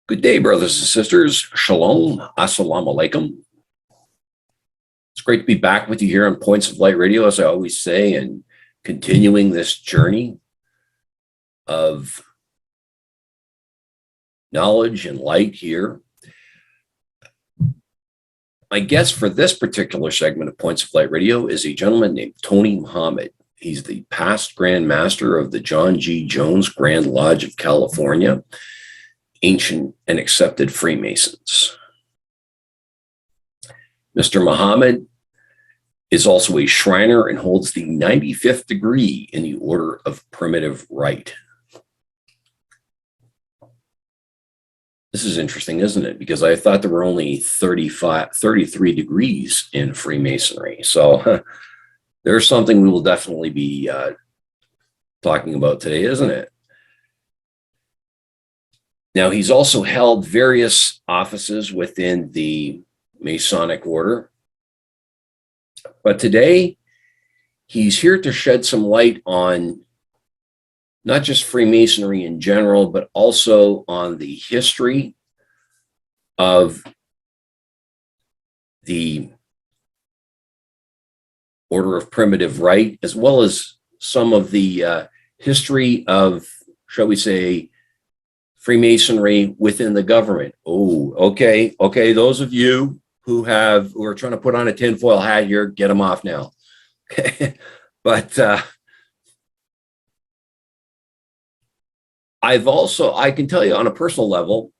Good day, brothers and sisters. Shalom. Assalamu alaikum. It's great to be back with you here on Points of Light Radio, as I always say, and continuing this journey of knowledge and light here. My guest for this particular segment of Points of Light Radio is a gentleman named Tony Muhammad. He's the past Grand Master of the John G. Jones Grand Lodge of California, ancient and accepted Freemasons. Mr. Muhammad is also a Shriner and holds the 95th degree in the Order of Primitive Rite. This is interesting, isn't it? Because I thought there were only 33 degrees in Freemasonry. So there's something we will definitely be talking about today, isn't it? Now, he's also held various offices within the Masonic order. But today, he's here to shed some light on not just Freemasonry in general, but also on the history of the Order of Primitive Rite, as well as some of the history of, shall we say, Freemasonry within the government. Oh, okay. Those of you who are trying to put on a tinfoil hat here, get them off now. Okay, but I can tell you on a personal level,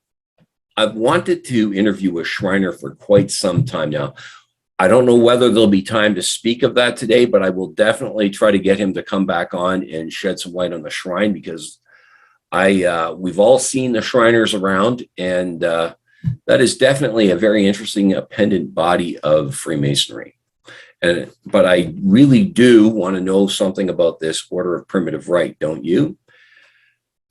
I've wanted to interview a Shriner for quite some time now. I don't know whether there'll be time to speak of that today, but I will definitely try to get him to come back on and shed some light on the Shrine, because we've all seen the Shriners around, and that is definitely a very interesting appendant body of Freemasonry. But I really do want to know something about this Order of Primitive Rite, don't you?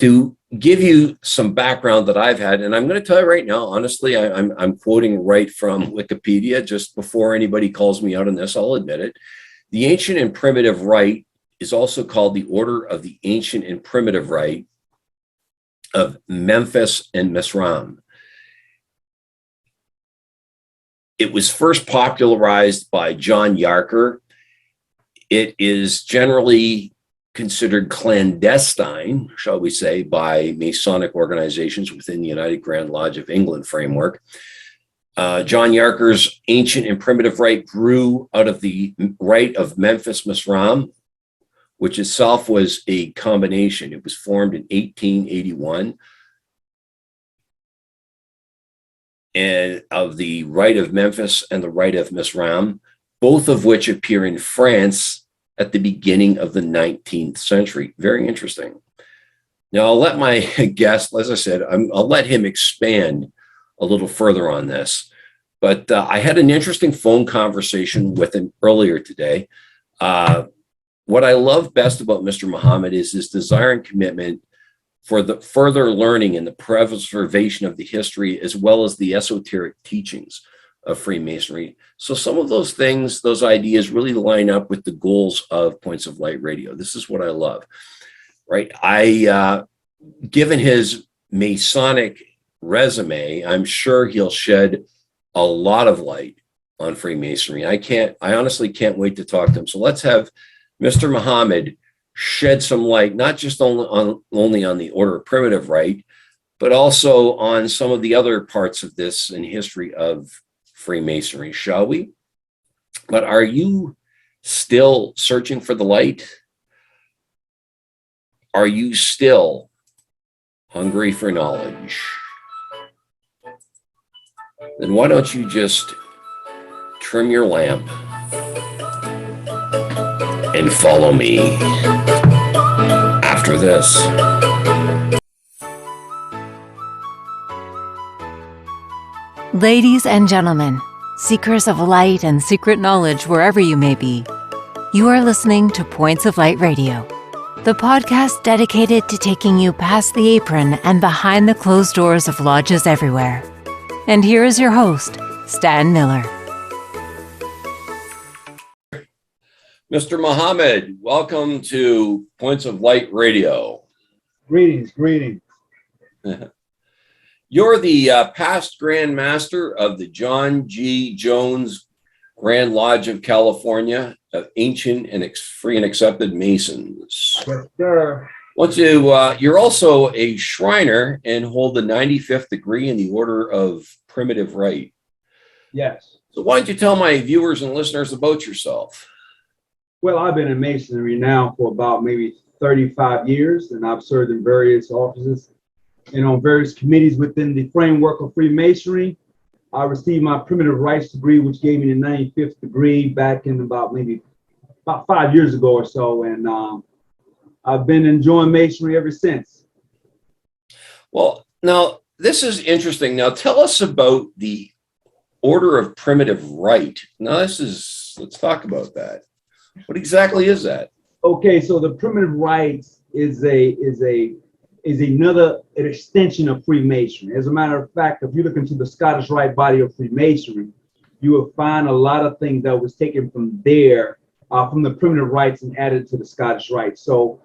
To give you some background that I've had, and I'm going to tell you right now, honestly, I'm quoting right from Wikipedia, just before anybody calls me out on this, I'll admit it. The Ancient and Primitive Rite is also called the Order of the Ancient and Primitive Rite of Memphis and Misram. It was first popularized by John Yarker. It is generally considered clandestine, shall we say, by Masonic organizations within the United Grand Lodge of England framework. John Yarker's Ancient and Primitive Rite grew out of the Rite of Memphis Misram, which itself was a combination. It was formed in 1881, and of the Rite of Memphis and the Rite of Misram, both of which appear in France at the beginning of the 19th century. Very interesting. Now, I'll let my guest, as I said, I'll let him expand a little further on this. But I had an interesting phone conversation with him earlier today. What I love best about Mr. Muhammad is his desire and commitment for the further learning and the preservation of the history, as well as the esoteric teachings of Freemasonry. So some of those things, those ideas really line up with the goals of Points of Light Radio. This is what I love, right? Given his Masonic resume, I'm sure he'll shed a lot of light on Freemasonry. I honestly can't wait to talk to him. So let's have Mr. Muhammad shed some light, not just only on the Order of Primitive Rite, but also on some of the other parts of this and history of Freemasonry, shall we? But are you still searching for the light? Are you still hungry for knowledge? Then why don't you just trim your lamp and follow me after this. Ladies and gentlemen, seekers of light and secret knowledge wherever you may be, you are listening to Points of Light Radio, the podcast dedicated to taking you past the apron and behind the closed doors of lodges everywhere. And here is your host, Stan Miller. Mr. Muhammad, welcome to Points of Light Radio. Greetings. You're the past Grand Master of the John G. Jones Grand Lodge of California of Ancient and Free and Accepted Masons. Yes, sir. You're also a Shriner and hold the 95th degree in the Order of Primitive Rite. Yes. So why don't you tell my viewers and listeners about yourself? Well, I've been in Masonry now for about maybe 35 years, and I've served in various offices and on various committees within the framework of Freemasonry. I received my Primitive Rites degree, which gave me the 95th degree back in about 5 years ago or so, and I've been enjoying Masonry ever since. Well, now this is interesting. Now tell us about the Order of Primitive Rite. Now let's talk about that. What exactly is that? Okay, so the Primitive Rites is another extension of Freemasonry. As a matter of fact, if you look into the Scottish Rite body of Freemasonry, you will find a lot of things that was taken from there, from the Primitive Rites, and added to the Scottish Rite. So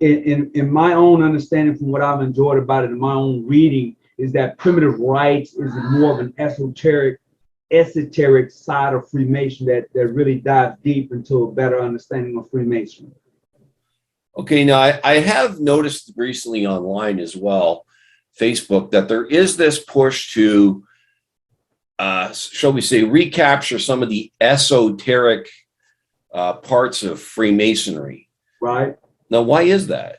in my own understanding, from what I've enjoyed about it in my own reading, is that Primitive Rites is more of an esoteric side of Freemasonry that really dives deep into a better understanding of Freemasonry. Okay, now I have noticed recently online as well, Facebook, that there is this push to, shall we say, recapture some of the esoteric parts of Freemasonry. Right. Now, why is that?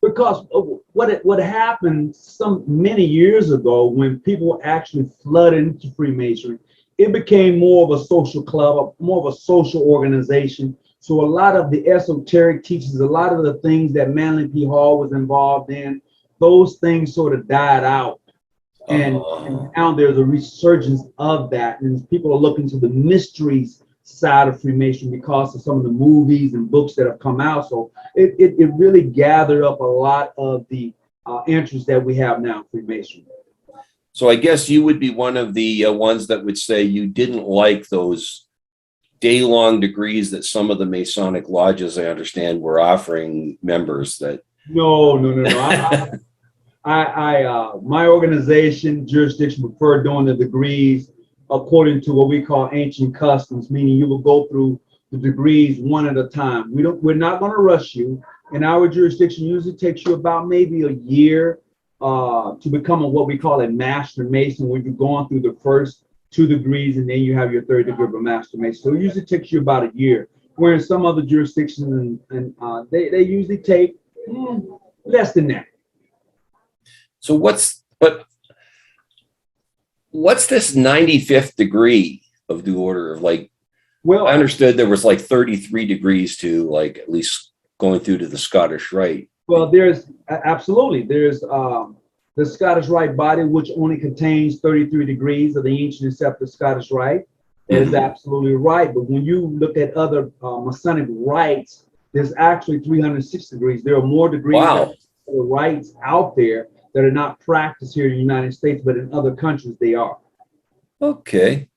Because what happened many years ago, when people actually flooded into Freemasonry, it became more of a social club, more of a social organization. So a lot of the esoteric teachings, a lot of the things that Manly P. Hall was involved in, those things sort of died out. And now there's a resurgence of that. And people are looking to the mysteries side of Freemasonry because of some of the movies and books that have come out. So it really gathered up a lot of the interest that we have now in Freemasonry. So I guess you would be one of the ones that would say you didn't like those day-long degrees that some of the Masonic lodges, I understand, were offering members. That No. My organization jurisdiction preferred doing the degrees according to what we call ancient customs, meaning you will go through the degrees one at a time. We're not going to rush you. In our jurisdiction, usually takes you about maybe a year to become what we call a Master Mason, where you're going through the first 2 degrees and then you have your 3rd degree of a Master Mason. So it usually takes you about a year. Where in some other jurisdictions, they usually take less than that. So what's this 95th degree of the order of, like? Well, I understood there was like 33 degrees to, like, at least going through to the Scottish Rite. Well, there's the Scottish Rite body, which only contains 33 degrees of the ancient accepted Scottish Rite. That is absolutely right. But when you look at other Masonic rites, there's actually 306 degrees. There are more degrees of rites out there that are not practiced here in the United States, but in other countries they are. Okay.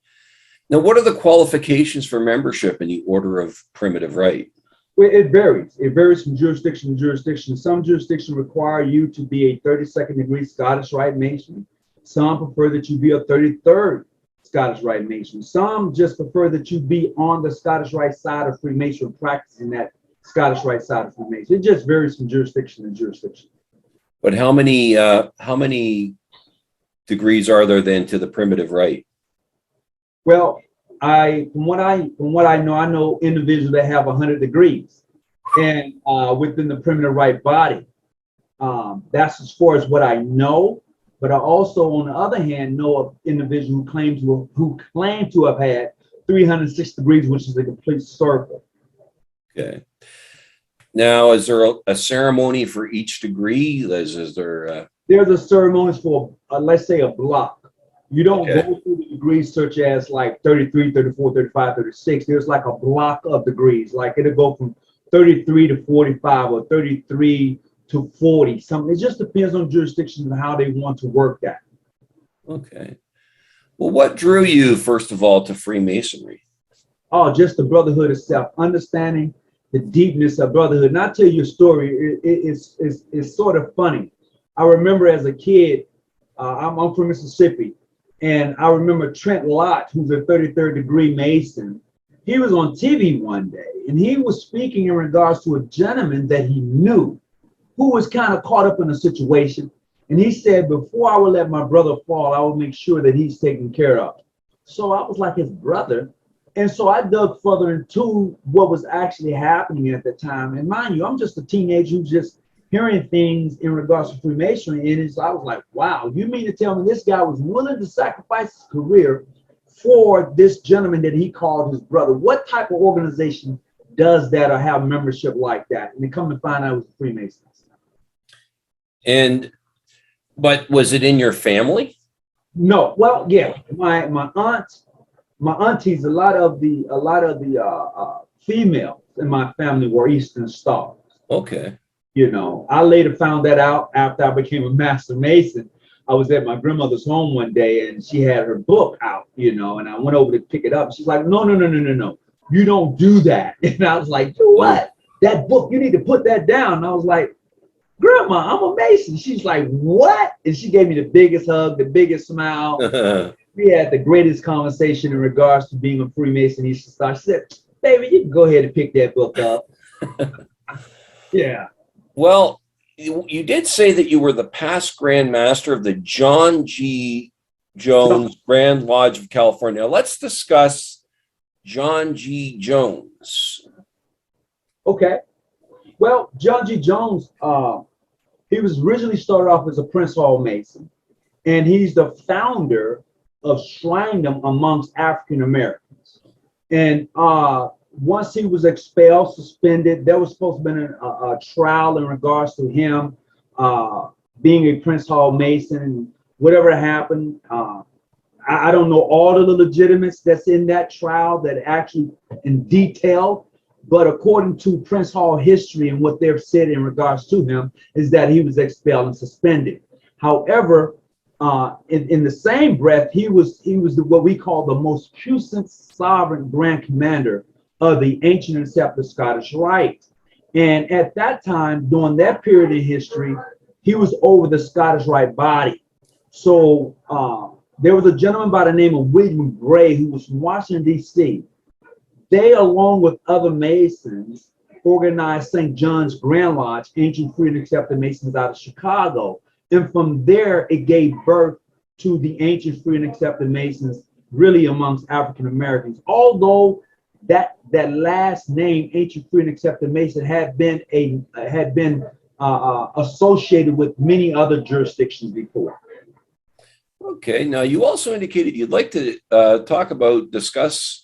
Now, what are the qualifications for membership in the Order of Primitive Rite? Well, it varies. It varies from jurisdiction to jurisdiction. Some jurisdictions require you to be a 32nd degree Scottish Rite Mason. Some prefer that you be a 33rd Scottish Rite Mason. Some just prefer that you be on the Scottish Rite side of Freemasonry, practicing that Scottish Rite side of Freemasonry. It just varies from jurisdiction to jurisdiction. But how many degrees are there then to the Primitive Rite? Well, from what I know individuals that have 100 degrees, and within the Primitive Rite body. That's as far as what I know. But I also, on the other hand, know of individuals who claim to have had 306 degrees, which is a complete circle. Okay. Now, is there a ceremony for each degree? Is there? There's a ceremony for, let's say, a block. You don't go through the degrees such as like 33, 34, 35, 36. There's like a block of degrees. Like it'll go from 33 to 45 or 33 to 40. Something. It just depends on jurisdictions and how they want to work that. Okay. Well, what drew you, first of all, to Freemasonry? Oh, just the brotherhood itself, understanding the deepness of brotherhood. And I'll tell you a story. It's sort of funny. I remember as a kid, I'm from Mississippi, and I remember Trent Lott, who's a 33rd degree Mason. He was on TV one day, and he was speaking in regards to a gentleman that he knew who was kind of caught up in a situation. And he said, before I would let my brother fall, I would make sure that he's taken care of. So I was like his brother. And so I dug further into what was actually happening at the time. And mind you, I'm just a teenager who's just hearing things in regards to Freemasonry. And I was like, wow, you mean to tell me this guy was willing to sacrifice his career for this gentleman that he called his brother? What type of organization does that or have membership like that? And they come to find out it was the Freemasons. But was it in your family? No, well, yeah, my aunties, a lot of the females in my family were Eastern Stars. Okay. You know, I later found that out after I became a Master Mason. I was at my grandmother's home one day and she had her book out, you know, and I went over to pick it up. She's like, no, you don't do that. And I was like, do what? That book, you need to put that down. And I was like, Grandma, I'm a Mason. She's like, what? And she gave me the biggest hug, the biggest smile. We had the greatest conversation in regards to being a Freemason Eastern Star. She said, baby, you can go ahead and pick that book up. Yeah. Well, you did say that you were the past Grand Master of the John G. Jones Grand Lodge of California. Now, let's discuss John G. Jones. Okay. Well, John G. Jones, he was originally started off as a Prince Hall Mason, and he's the founder of Shrindom amongst African Americans. And once he was expelled, suspended, there was supposed to have been a trial in regards to him being a Prince Hall Mason, and whatever happened. I don't know all of the legitimates that's in that trial that actually in detail. But according to Prince Hall history and what they've said in regards to him is that he was expelled and suspended. However, in the same breath, he was what we call the most puissant sovereign grand commander of the ancient and scepter Scottish Rite. And at that time, during that period in history, he was over the Scottish Rite body. So there was a gentleman by the name of William Gray who was from Washington, D.C. They, along with other Masons, organized St. John's Grand Lodge, ancient free and accepted Masons out of Chicago. And from there, it gave birth to the ancient free and accepted Masons, really amongst African Americans. Although that last name, ancient free and accepted Mason, had been associated with many other jurisdictions before. Okay. Now, you also indicated you'd like to discuss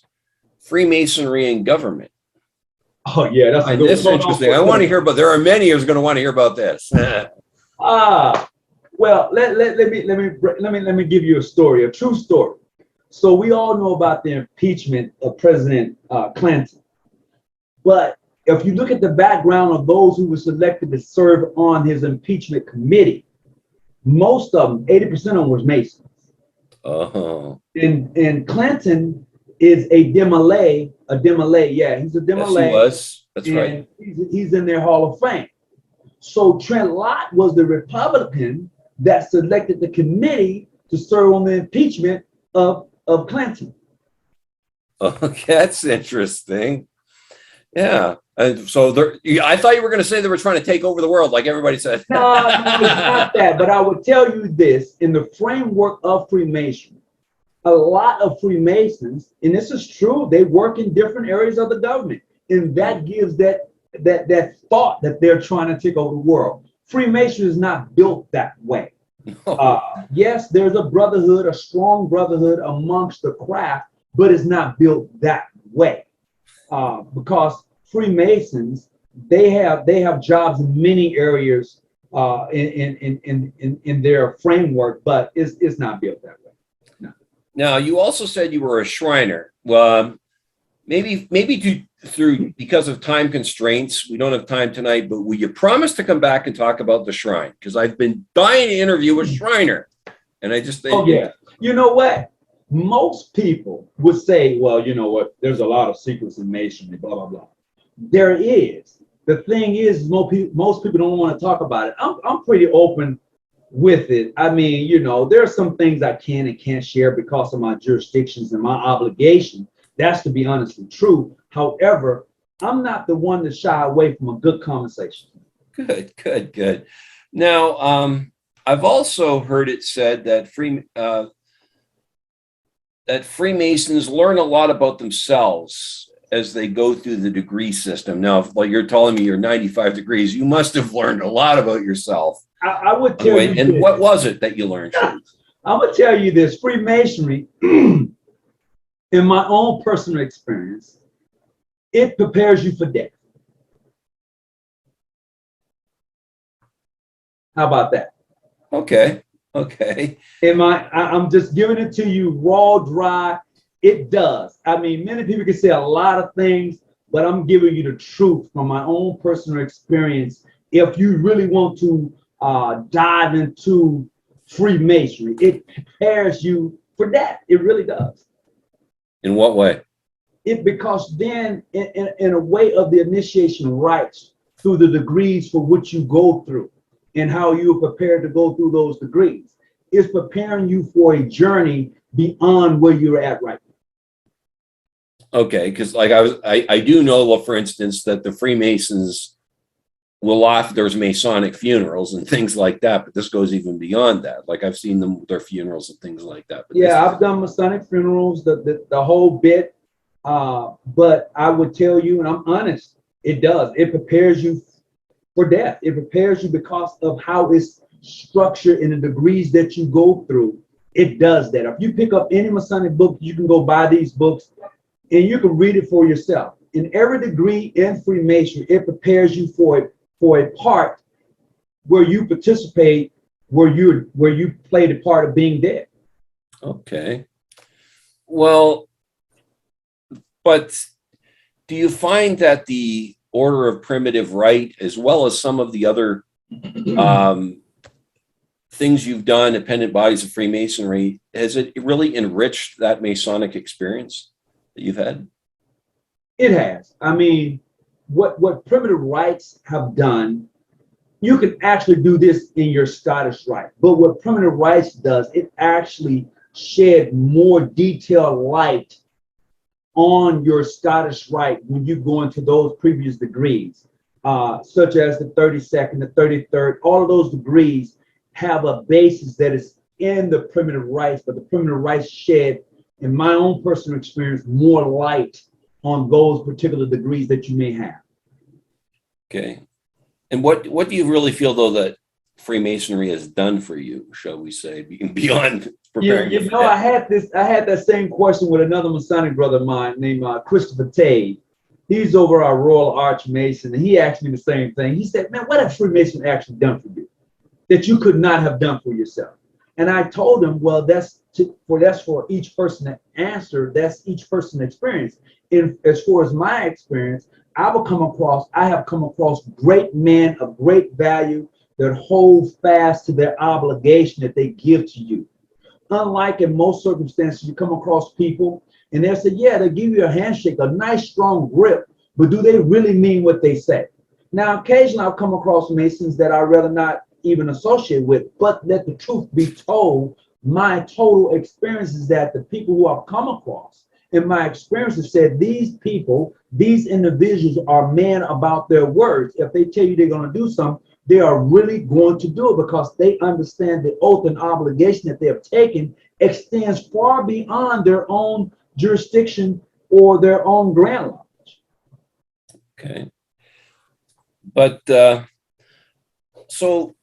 Freemasonry and government. Oh yeah, that's a good this is interesting. I want to hear about. There are many who's going to want to hear about this. Well, let me give you a story, a true story. So we all know about the impeachment of President Clinton, but if you look at the background of those who were selected to serve on his impeachment committee, most of them, 80% of them, was Masons. And Clinton is a Demolay, yeah, he's a Demolay. Yes, he was. That's right. He's in their Hall of Fame. So Trent Lott was the Republican that selected the committee to serve on the impeachment of Clinton. Okay, that's interesting. Yeah. And so I thought you were going to say they were trying to take over the world, like everybody said. No, it's not that. But I would tell you this: in the framework of Freemasonry, a lot of Freemasons, and this is true, they work in different areas of the government, and that gives that thought that they're trying to take over the world. Freemasonry is not built that way. Yes, there's a brotherhood, a strong brotherhood amongst the craft, but it's not built that way. Because Freemasons, they have jobs in many areas in their framework, but it's not built that way. No. Now, you also said you were a Shriner. Maybe because of time constraints, we don't have time tonight, but will you promise to come back and talk about the shrine? Because I've been dying to interview a Shriner. And I just think... Oh, yeah. You know what? Most people would say, well, you know what? There's a lot of secrets in Masonry, blah, blah, blah. There is. The thing is, most people don't want to talk about it. I'm pretty open with it. I mean, you know, there are some things I can and can't share because of my jurisdictions and my obligation. That's to be honestly true. However, I'm not the one to shy away from a good conversation. Good, good, good. Now, I've also heard it said that that Freemasons learn a lot about themselves as they go through the degree system. Now, if, like you're telling me you're 95 degrees, you must have learned a lot about yourself. I would tell you. And what was it that you learned? I'm gonna tell you this: Freemasonry, in my own personal experience, it prepares you for death. How about that? Okay. Okay. I'm just giving it to you raw, dry. It does. I mean, many people can say a lot of things, but I'm giving you the truth from my own personal experience. If you really want to dive into Freemasonry, it prepares you for that. It really does. In what way? Because then, in a way of the initiation rites through the degrees for which you go through, and how you're prepared to go through those degrees. It's preparing you for a journey beyond where you're at right now. Okay, because like I do know, well, for instance, that the Freemasons will often, there's Masonic funerals and things like that, but this goes even beyond that. Like I've seen them with their funerals and things like that. But yeah, I've done Masonic funerals, the whole bit. But I would tell you, and I'm honest, it does. It prepares you for death. It prepares you because of how it's structured in the degrees that you go through. It does that. If you pick up any Masonic book, you can go buy these books and you can read it for yourself. In every degree in Freemasonry, it prepares you for a part where you participate, where you play the part of being dead. Okay. Well, but do you find that the Order of Primitive Rite, as well as some of the other things you've done, dependent bodies of Freemasonry, has it really enriched that Masonic experience that you've had? It has. I mean, what primitive rites have done, you can actually do this in your Scottish rite. But what primitive rites does, it actually shed more detailed light on your Scottish rite when you go into those previous degrees, such as the 32nd, the 33rd. All of those degrees have a basis that is in the primitive rites, but the primitive rites shed, in my own personal experience, more light on those particular degrees that you may have. Okay. And what do you really feel, though, that Freemasonry has done for you, shall we say, beyond preparing you know, I had that same question with another Masonic brother of mine named Christopher Tay. He's over our Royal Arch Mason, and he asked me the same thing. He said, man, what have Freemasonry actually done for you that you could not have done for yourself? And I told him, well, that's for each person to answer. That's each person's experience. And as far as my experience, I have come across great men of great value that hold fast to their obligation that they give to you. Unlike in most circumstances, you come across people and they'll say, yeah, they give you a handshake, a nice strong grip, but do they really mean what they say? Now, occasionally I'll come across Masons that I'd rather not even associate with, but let the truth be told, my total experience is that the people who I've come across in my experience have said these people, these individuals are men about their words. If they tell you they're going to do something, they are really going to do it because they understand the oath and obligation that they have taken extends far beyond their own jurisdiction or their own grand lodge. Okay. But so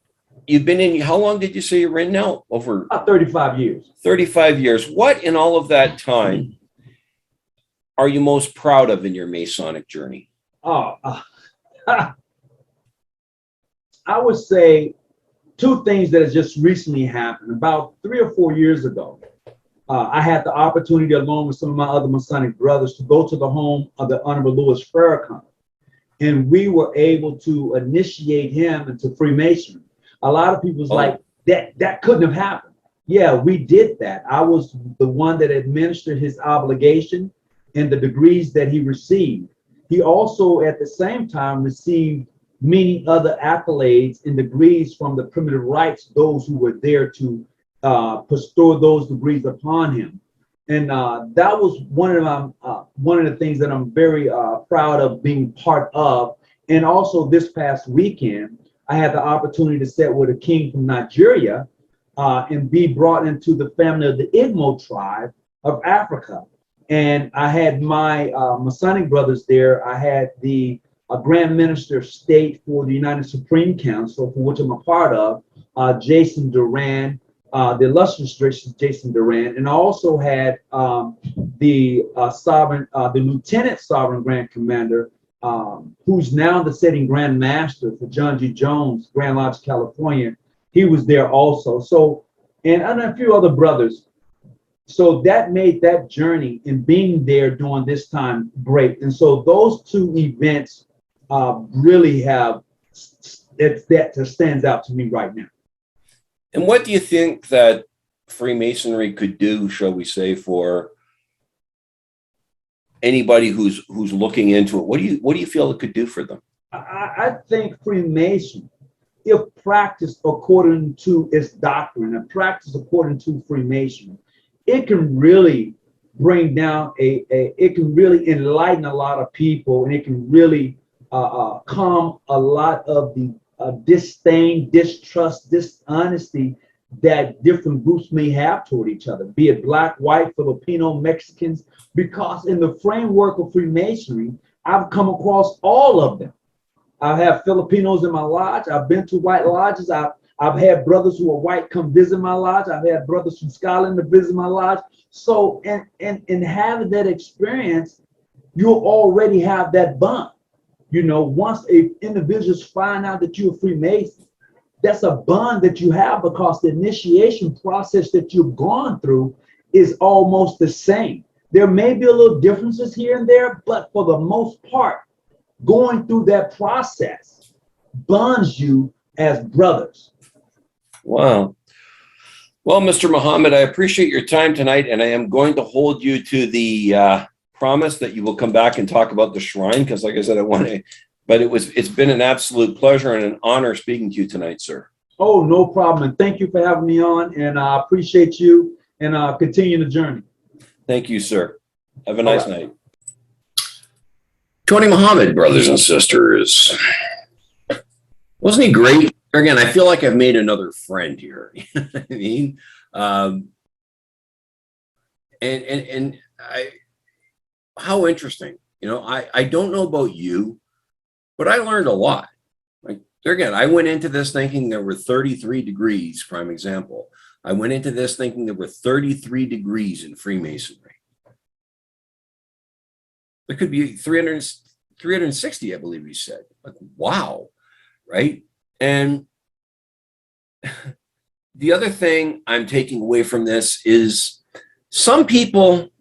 you've been in, how long did you say you were in now? Over about 35 years. 35 years. What in all of that time are you most proud of in your Masonic journey? I would say two things that has just recently happened. About 3 or 4 years ago, I had the opportunity, along with some of my other Masonic brothers, to go to the home of the Honorable Louis Farrakhan. And we were able to initiate him into Freemasonry. A lot of people was like, that couldn't have happened. Yeah, we did that. I was the one that administered his obligation and the degrees that he received. He also, at the same time, received many other accolades and degrees from the primitive rites, those who were there to bestow those degrees upon him. And that was one of the things that I'm very proud of being part of. And also this past weekend, I had the opportunity to sit with a king from Nigeria and be brought into the family of the Igbo tribe of Africa. And I had my Masonic brothers there. I had the Grand Minister of State for the United Supreme Council, for which I'm a part of, Jason Duran, the illustrious Jason Duran, and I also had the Lieutenant Sovereign Grand Commander, who's now the sitting Grand Master for John G. Jones, Grand Lodge, California. He was there also. So, and a few other brothers. So that made that journey and being there during this time great. And so those two events really have that stands out to me right now. And what do you think that Freemasonry could do, shall we say, for anybody who's looking into it? What do you feel it could do for them? I think Freemasonry, if practiced according to its doctrine and practiced according to Freemasonry, it can really bring down it can really enlighten a lot of people, and it can really calm a lot of the disdain, distrust, dishonesty that different groups may have toward each other, be it Black, white, Filipino, Mexicans, because in the framework of Freemasonry, I've come across all of them. I have Filipinos in my lodge. I've been to white lodges. I've had brothers who are white come visit my lodge. I've had brothers from Scotland to visit my lodge. So, and having that experience, you'll already have that bond. You know, once individuals find out that you're a Freemason, that's a bond that you have, because the initiation process that you've gone through is almost the same. There may be a little differences here and there, but for the most part, going through that process bonds you as brothers. Wow. Well, Mr. Muhammad, I appreciate your time tonight, and I am going to hold you to the promise that you will come back and talk about the shrine, because like I said, I want to, but it's been an absolute pleasure and an honor speaking to you tonight, sir. Oh, no problem. And thank you for having me on, and I appreciate you, and continue the journey. Thank you, sir. Have a nice night. Tony Muhammad, brothers and sisters. Wasn't he great? Again, I feel like I've made another friend here. You know what I mean? And how interesting. You know, I don't know about you, but I learned a lot. Like, again, I went into this thinking there were 33 degrees, prime example. I went into this thinking there were 33 degrees in Freemasonry. There could be 360, I believe he said. Like, wow, right? And the other thing I'm taking away from this is some people,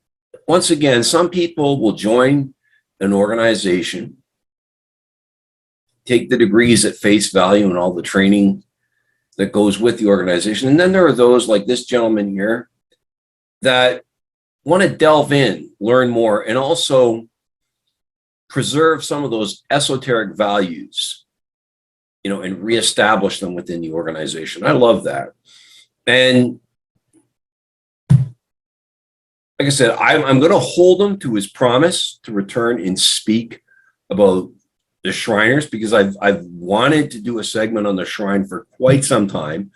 once again, some people will join an organization, take the degrees at face value and all the training that goes with the organization. And then there are those like this gentleman here that want to delve in, learn more, and also preserve some of those esoteric values, you know, and reestablish them within the organization. I love that. And like I said, I'm going to hold him to his promise to return and speak about the Shriners, because I've wanted to do a segment on the Shrine for quite some time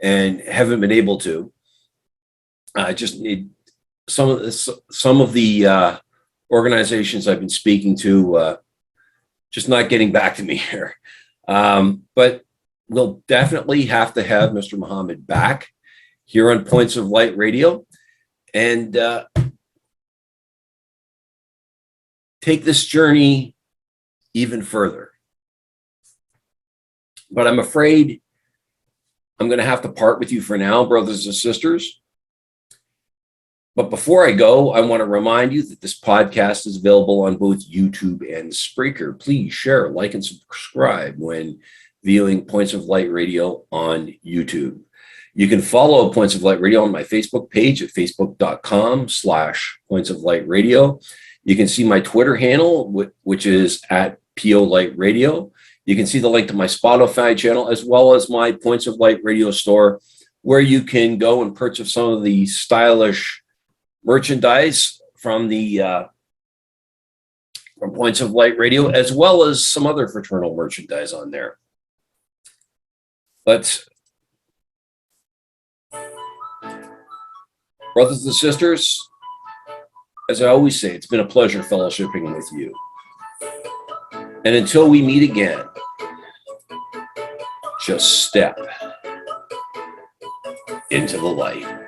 and haven't been able to. I just need some of the organizations I've been speaking to just not getting back to me here. But we'll definitely have to have Mr. Muhammad back here on Points of Light Radio and take this journey even further. But I'm afraid I'm going to have to part with you for now, brothers and sisters. But before I go, I want to remind you that this podcast is available on both YouTube and Spreaker. Please share, like, and subscribe when viewing Points of Light Radio on YouTube. You can follow Points of Light Radio on my Facebook page at facebook.com/Points of Light Radio. You can see my Twitter handle, which is at PO Light Radio. You can see the link to my Spotify channel, as well as my Points of Light radio store, where you can go and purchase some of the stylish merchandise from from Points of Light Radio, as well as some other fraternal merchandise on there. But brothers and sisters, as I always say, it's been a pleasure fellowshipping with you. And until we meet again, just step into the light.